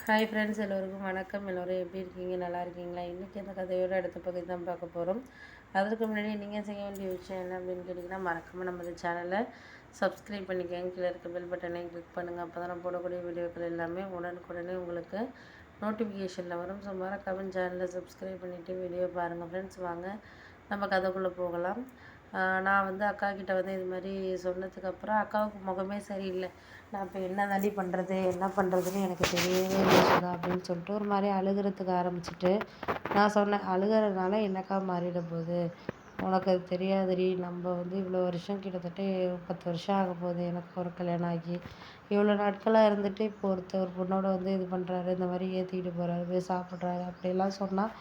Hi friends, எல்லோருக்கும் வணக்கம். எல்லோரும் எப்படி இருக்கீங்க? நல்லா இருக்கீங்களா? இன்றைக்கி அந்த கதையோட அடுத்த பகுதி தான் பார்க்க போகிறோம். அதற்கு முன்னாடி நீங்கள் செய்ய வேண்டிய விஷயம் என்ன அப்படின்னு கேட்டிங்கன்னா, மறக்காமல் நம்ம சேனலை சப்ஸ்கிரைப் பண்ணிக்கோங்க. கீழே இருக்க பெல் பட்டனையும் கிளிக் பண்ணுங்கள். அப்போ தான் நான் போடக்கூடிய வீடியோக்கள் எல்லாமே உடனுக்குடனே உங்களுக்கு நோட்டிஃபிகேஷனில் வரும். ஸோ மறக்காமல் சேனலை சப்ஸ்கிரைப் பண்ணிவிட்டு வீடியோ பாருங்கள். ஃப்ரெண்ட்ஸ், வாங்க நம்ம கதைக்குள்ளே போகலாம். நான் அக்கா கிட்ட இது மாதிரி சொன்னதுக்கப்புறம் அக்காவுக்கு முகமே சரியில்லை. நான் இப்போ என்ன தாண்டி பண்ணுறது, என்ன பண்ணுறதுன்னு எனக்கு தெரியவே இல்லை சுதா அப்படின்னு சொல்லிட்டு ஒரு மாதிரி அழுகிறதுக்கு ஆரம்பிச்சிட்டு நான் சொன்னேன், அழுகிறதுனால என்னக்கா மாறிட போகுது, உனக்கு அது தெரியாதுடி. நம்ம இவ்வளோ வருஷம், கிட்டத்தட்ட 10 வருஷம் ஆக போகுது எனக்கு ஒரு கல்யாணம் ஆகி. இவ்வளோ நாட்களாக இருந்துட்டு இப்போ ஒரு பொண்ணோட இது பண்ணுறாரு, இந்த மாதிரி ஏற்றிக்கிட்டு போகிறாரு, போய் சாப்பிட்றாரு அப்படிலாம் சொன்னால்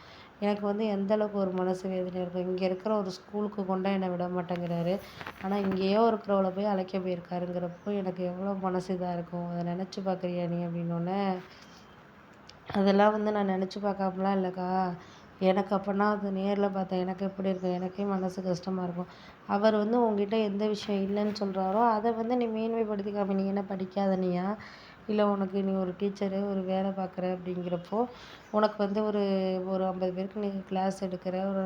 எனக்கு எந்த அளவுக்கு ஒரு மனசு வேதனை இருக்கும். இங்கே இருக்கிற ஒரு ஸ்கூலுக்கு கொண்டா என்னை விட மாட்டேங்கிறாரு, ஆனால் இங்கேயோ இருக்கிறவளை போய் அழைக்க போயிருக்காருங்கிறப்போ எனக்கு எவ்வளோ மனசு இதாக இருக்கும். அதை நினச்சி பார்க்குறியா நீ அப்படின்னோடனே, அதெல்லாம் நான் நினச்சி பார்க்காமலாம் இல்லைக்கா. எனக்கு அப்போனா அது நேரில் பார்த்தேன் எனக்கு எப்படி இருக்கும், எனக்கே மனசு கஷ்டமாக இருக்கும். அவர் உங்ககிட்ட எந்த விஷயம் இல்லைன்னு சொல்கிறாரோ அதை நீ மேன்மைப்படுத்திக்காம, நீ என்ன படிக்காத நீயா, இல்லை உனக்கு நீ ஒரு டீச்சரு, ஒரு வேலை பார்க்குற அப்படிங்கிறப்போ உனக்கு ஒரு ஒரு 50 பேருக்கு நீ கிளாஸ் எடுக்கிற, ஒரு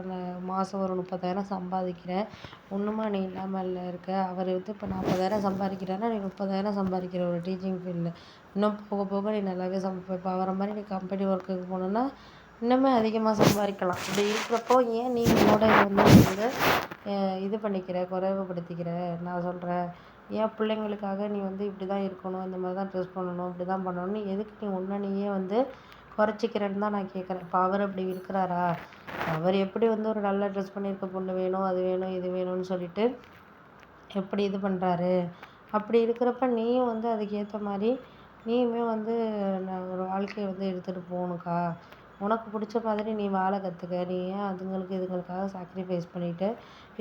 மாதம் ஒரு 30,000 சம்பாதிக்கிற, ஒன்றுமா நீ இல்லாமல் இருக்க. அவர் இப்போ 40,000 சம்பாதிக்கிறான்னா நீ 30,000 சம்பாதிக்கிற ஒரு டீச்சிங் ஃபீல்டில். இன்னும் போக போக நீ நல்லாவே இப்போ அவரை மாதிரி நீ கம்பெனி ஒர்க்குக்கு போனோன்னா இன்னுமே அதிகமாக சம்பாதிக்கலாம். அப்படி இருக்கிறப்போ ஏன் நீ என்னோட இது பண்ணிக்கிற, குறைவுபடுத்திக்கிற? நான் சொல்கிறேன், ஏன் பிள்ளைங்களுக்காக நீ இப்படி தான் இருக்கணும், இந்த மாதிரி தான் ட்ரெஸ் பண்ணணும், இப்படி தான் பண்ணணும்னு எதுக்கு நீ உன்னை நீயே குறைச்சிக்கிறேன்னு தான் நான் கேட்குறேன். இப்போ அவர் அப்படி இருக்கிறாரா? அவர் எப்படி ஒரு நல்ல ட்ரெஸ் பண்ணியிருக்க பொண்ணு வேணும், அது வேணும், இது வேணும்னு சொல்லிட்டு எப்படி இது பண்ணுறாரு? அப்படி இருக்கிறப்ப நீயும் அதுக்கேற்ற மாதிரி நீயுமே ஒரு வாழ்க்கையை எடுத்துகிட்டு போகணுக்கா. உனக்கு பிடிச்ச மாதிரி நீ வாழ கற்றுக்க. நீ ஏன் இதுங்களுக்காக சாக்ரிஃபைஸ் பண்ணிவிட்டு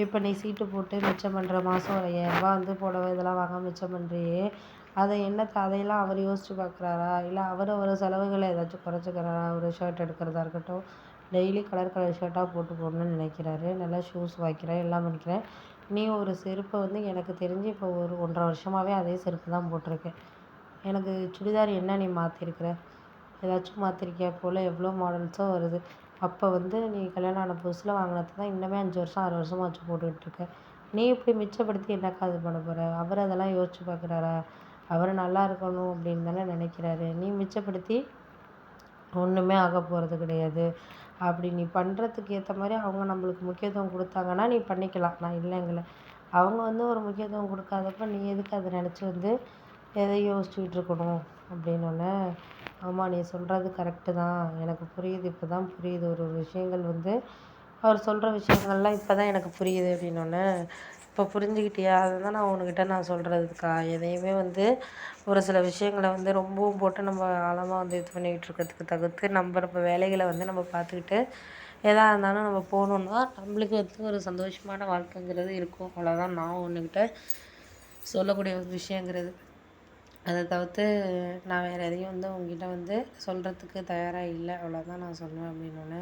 இப்போ நீ சீட்டு போட்டு மிச்சம் பண்ணுற, மாதம் ஒரு 5,000 புடவை இதெல்லாம் வாங்க மிச்சம் பண்ணுறியே, அதையெல்லாம் அவர் யோசித்து பார்க்குறாரா? இல்லை அவர் செலவுகளை ஏதாச்சும் குறைச்சிக்கிறாரா? ஒரு ஷர்ட் எடுக்கிறதா இருக்கட்டும், டெய்லி கலர் கலர் ஷர்ட்டாக போட்டு போடணும்னு நினைக்கிறாரு. நல்லா ஷூஸ் வைக்கிறேன், எல்லாம் பண்ணிக்கிறேன். நீ ஒரு செருப்பை எனக்கு தெரிஞ்சு இப்போ ஒரு 1.5 வருஷமாகவே அதே செருப்பு தான் போட்டிருக்கேன். எனக்கு சுடிதார் என்ன நீ மாற்றிருக்கிற? ஏதாச்சும் மாற்றிருக்கியா? போல் எவ்வளோ மாடல்ஸோ வருது. அப்போ நீ கல்யாணம் ஆன புதுசில் வாங்கினது தான் இன்னுமே 5 வருஷம் 6 வருஷமாக வச்சு போட்டுக்கிட்டுருக்க. நீ இப்படி மிச்சப்படுத்தி என்னக்கா இது பண்ண போகிற? அவர் அதெல்லாம் யோசிச்சு பார்க்குறாரா? அவர் நல்லா இருக்கணும் அப்படின்னு தானே நினைக்கிறாரு. நீ மிச்சப்படுத்தி ஒன்றுமே ஆக போகிறது கிடையாது. அப்படி நீ பண்ணுறதுக்கு ஏற்ற மாதிரி அவங்க நம்மளுக்கு முக்கியத்துவம் கொடுத்தாங்கன்னா நீ பண்ணிக்கலாம், நான் இல்லைங்கள. அவங்க ஒரு முக்கியத்துவம் கொடுக்காதப்ப நீ எதுக்கு அதை நினச்சி எதை யோசிச்சுக்கிட்டு இருக்கணும் அப்படின்னோடனே, ஆமாம் நீ சொல்கிறது கரெக்டு தான், எனக்கு புரியுது, இப்போ தான் புரியுது. ஒரு விஷயங்கள் அவர் சொல்கிற விஷயங்கள்லாம் இப்போ தான் எனக்கு புரியுது அப்படின்னோடனே, இப்போ புரிஞ்சுக்கிட்டியா? அதை தான் நான் உன்கிட்ட சொல்கிறதுக்கா. எதையுமே ஒரு சில விஷயங்களை ரொம்பவும் போட்டு நம்ம ஆழமாக இது பண்ணிக்கிட்டு இருக்கிறதுக்கு தவிர்த்து நம்ம வேலைகளை நம்ம பார்த்துக்கிட்டு எதாக இருந்தாலும் நம்ம போகணுன்னா நம்மளுக்கு ஒரு சந்தோஷமான வாழ்க்கைங்கிறது இருக்கும். அவ்வளோதான் நான் உன்கிட்ட சொல்லக்கூடிய ஒரு விஷயங்கிறது. அதை தவிர்த்து நான் வேறு எதையும் உங்ககிட்ட சொல்கிறதுக்கு தயாராக இல்லை, அவ்வளோதான் நான் சொல்லுவேன் அப்படின்னோடனே,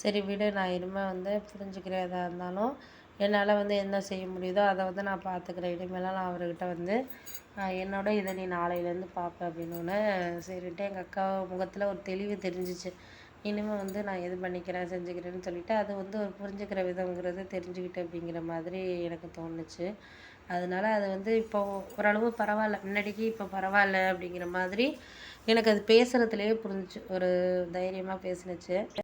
சரி விடு, நான் இனிமேல் புரிஞ்சுக்கிறேன். எதாக இருந்தாலும் என்னால் என்ன செய்ய முடியுதோ அதை நான் பார்த்துக்கிறேன். இனிமேலாம் நான் அவர்கிட்ட என்னோட இதை நீ நாளையிலேருந்து பார்ப்பேன் அப்படின்னோடனே, சரின்ட்டு எங்கள் அக்கா முகத்தில் ஒரு தெளிவு தெரிஞ்சிச்சு. இனிமேல் நான் எது பண்ணிக்கிறேன் செஞ்சுக்கிறேன்னு சொல்லிவிட்டு அது ஒரு புரிஞ்சுக்கிற விதங்கிறது தெரிஞ்சுக்கிட்டு அப்படிங்கிற மாதிரி எனக்கு தோணுச்சு. அதனால அது இப்போ ஓரளவு பரவாயில்ல, முன்னாடிக்கு இப்போ பரவாயில்ல அப்படிங்கிற மாதிரி எனக்கு அது பேசுகிறதுலேயே புரிஞ்சிச்சு. ஒரு தைரியமாக பேசுனுச்சு.